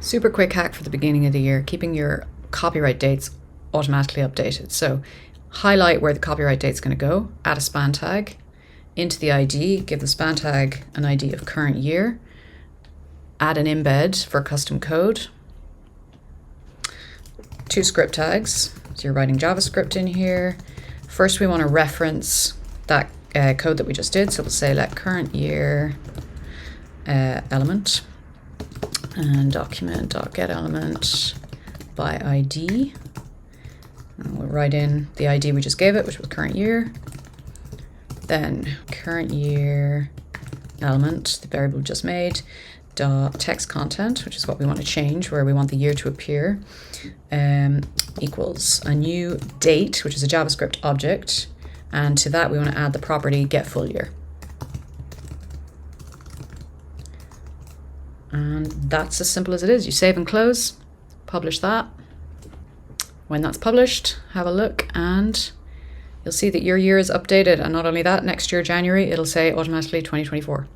Super quick hack for the beginning of the year, keeping your copyright dates automatically updated. So highlight where the copyright date's going to go, add a span tag into the ID, give the span tag an ID of current year, add an embed for custom code, 2 script tags. So you're writing JavaScript in here. First, we want to reference that code that we just did. So we'll say let current year element and document.getElement by ID. And we'll write in the ID we just gave it, which was current year. Then current year element, the variable we just made, dot text content, which is what we want to change, where we want the year to appear, equals a new date, which is a JavaScript object, and to that we want to add the property get full year. And that's as simple as it is. You save and close, publish that. When that's published, have a look and you'll see that your year is updated. And not only that, next year, January, it'll say automatically 2024.